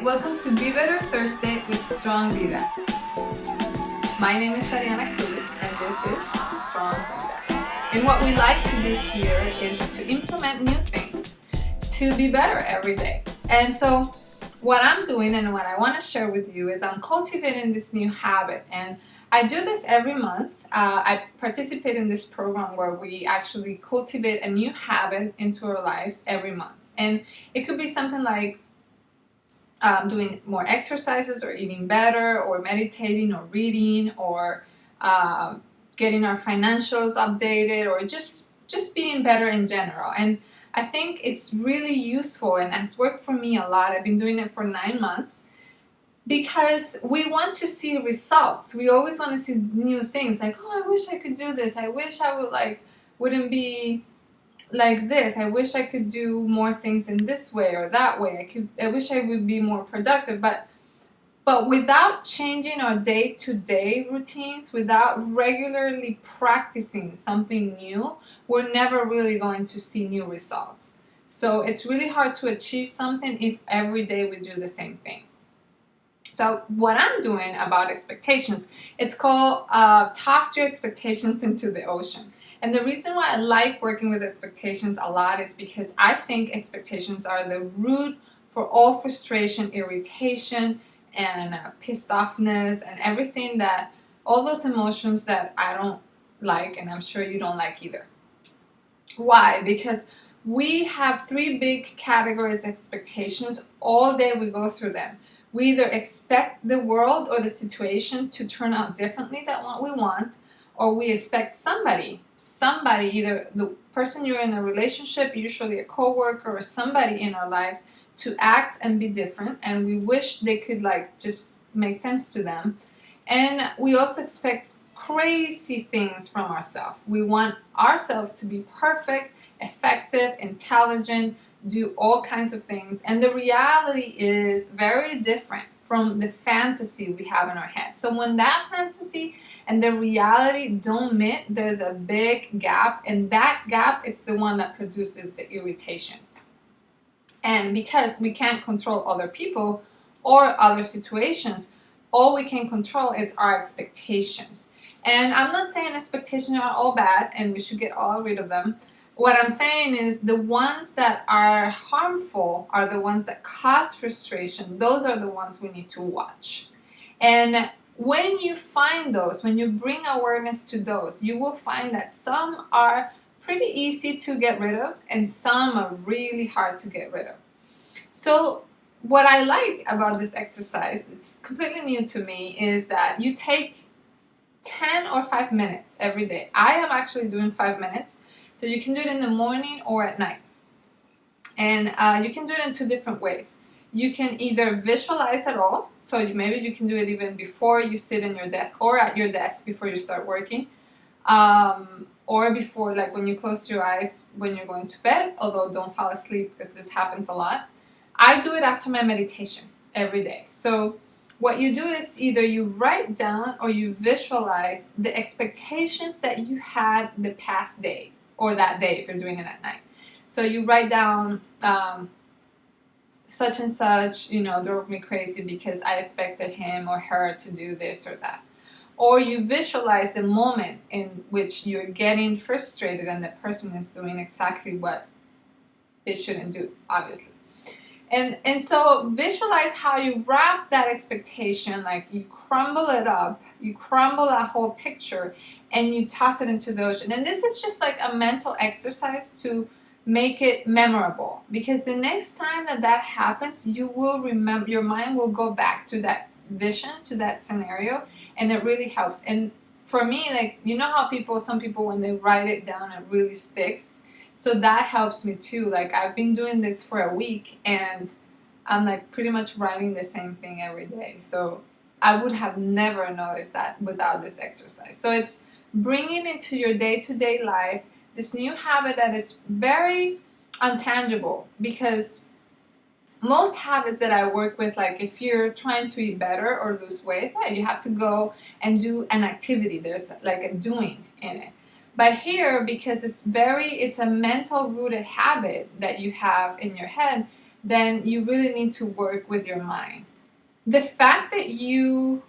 Welcome to Be Better Thursday with Strong Vida. My name is Ariana Cruz and this is Strong Vida. And what we like to do here is to implement new things to be better every day. And so what I'm doing and what I want to share with you is I'm cultivating this new habit, and I do this every month. I participate in this program where we actually cultivate a new habit into our lives every month. And it could be something like doing more exercises or eating better or meditating or reading or getting our financials updated or just being better in general. And I think it's really useful and has worked for me a lot. I've been doing it for 9 months because we want to see results. We always want to see new things, like, oh, I wish I could do this. I wish I wouldn't be like this. I wish I could do more things in this way or that way. I wish I would be more productive. But without changing our day-to-day routines, without regularly practicing something new, we're never really going to see new results. So it's really hard to achieve something if every day we do the same thing. So what I'm doing about expectations, it's called toss your expectations into the ocean. And the reason why I like working with expectations a lot is because I think expectations are the root for all frustration, irritation, and pissed offness, and everything all those emotions that I don't like, and I'm sure you don't like either. Why? Because we have 3 big categories of expectations. All day we go through them. We either expect the world or the situation to turn out differently than what we want, or we expect somebody, either the person you're in a relationship, usually a coworker, or somebody in our lives, to act and be different, and we wish they could just make sense to them. And we also expect crazy things from ourselves. We want ourselves to be perfect, effective, intelligent, do all kinds of things, and the reality is very different from the fantasy we have in our head. So when that fantasy and the reality don't meet, there's a big gap, and that gap, it's the one that produces the irritation. And because we can't control other people or other situations, all we can control is our expectations. And I'm not saying expectations are all bad and we should get all rid of them. What I'm saying is the ones that are harmful are the ones that cause frustration. Those are the ones we need to watch. And when you find those, when you bring awareness to those, you will find that some are pretty easy to get rid of and some are really hard to get rid of. So what I like about this exercise, it's completely new to me, is that you take 10 or 5 minutes every day. I am actually doing 5 minutes. So you can do it in the morning or at night. And you can do it in 2 different ways. You can either visualize it all, so maybe you can do it even before you sit in your desk or at your desk before you start working, or before, when you close your eyes when you're going to bed, although don't fall asleep because this happens a lot. I do it after my meditation every day. So what you do is either you write down or you visualize the expectations that you had the past day, or that day if you're doing it at night. So you write down such and such, drove me crazy because I expected him or her to do this or that. Or you visualize the moment in which you're getting frustrated and the person is doing exactly what they shouldn't do, obviously. And so visualize how you wrap that expectation, you crumble it up, you crumble that whole picture, and you toss it into the ocean. And this is just like a mental exercise to make it memorable, because the next time that happens, you will remember, your mind will go back to that vision, to that scenario, and it really helps. And for me, how some people when they write it down, it really sticks. So that helps me too. I've been doing this for a week and I'm pretty much writing the same thing every day. So I would have never noticed that without this exercise. So it's bringing into your day-to-day life this new habit that is very untangible, because most habits that I work with, if you're trying to eat better or lose weight, you have to go and do an activity. There's a doing in it. But here, because it's a mental rooted habit that you have in your head, then you really need to work with your mind. The fact that you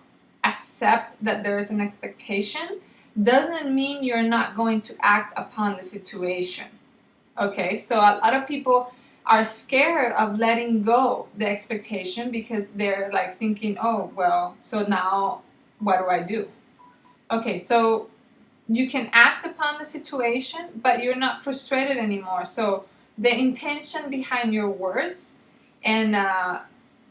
accept that there is an expectation doesn't mean you're not going to act upon the situation. Okay, so a lot of people are scared of letting go the expectation because they're like thinking, oh, well, so now what do I do? Okay, so you can act upon the situation, but you're not frustrated anymore. So the intention behind your words and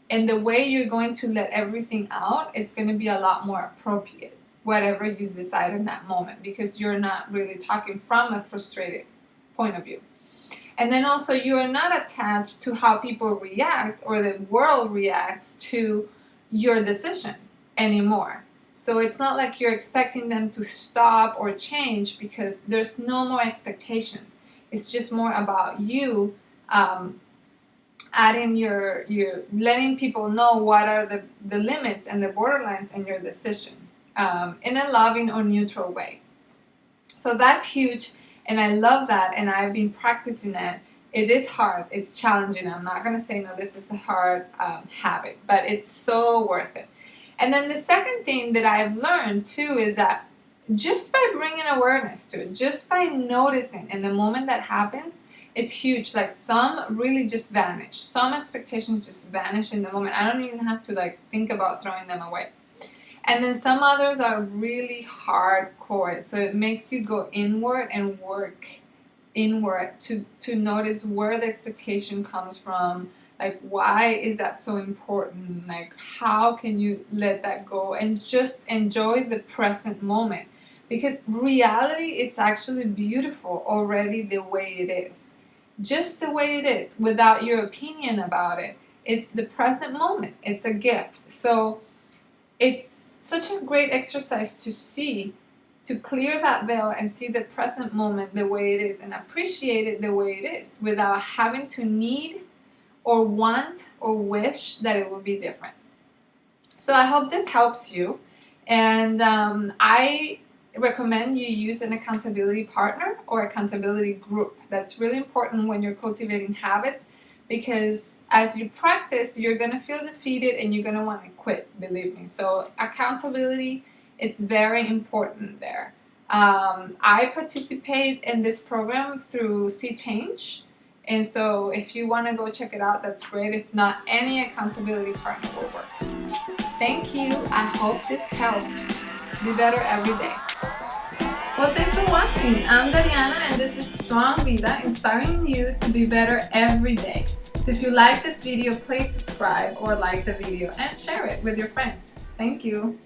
the way you're going to let everything out, it's going to be a lot more appropriate, whatever you decide in that moment, because you're not really talking from a frustrated point of view. And then also, you are not attached to how people react or the world reacts to your decision anymore. So it's not like you're expecting them to stop or change, because there's no more expectations. It's just more about you adding your letting people know what are the limits and the borderlines in your decision in a loving or neutral way. So that's huge. And I love that, and I've been practicing it. It is hard. It's challenging. I'm not going to say, no, this is a hard habit, but it's so worth it. And then the second thing that I've learned, too, is that just by bringing awareness to it, just by noticing in the moment that happens, it's huge. Like, some really just vanish. Some expectations just vanish in the moment. I don't even have to, like, think about throwing them away. And then some others are really hardcore. So it makes you go inward and work inward to notice where the expectation comes from. Like, why is that so important? Like, how can you let that go and just enjoy the present moment? Because reality, it's actually beautiful already the way it is. Just the way it is, without your opinion about it. It's the present moment. It's a gift. So it's such a great exercise to see, to clear that veil and see the present moment the way it is and appreciate it the way it is without having to need or want or wish that it would be different. So I hope this helps you, and I recommend you use an accountability partner or accountability group. That's really important when you're cultivating habits, because as you practice, you're going to feel defeated and you're going to want to quit, believe me. So accountability, it's very important there. I participate in this program through See Change. And so if you want to go check it out, that's great. If not, any accountability partner will work. Thank you. I hope this helps. Be better every day. Well, thanks for watching. I'm Dariana, and this is Strong Vida, inspiring you to be better every day. So if you like this video, please subscribe or like the video and share it with your friends. Thank you.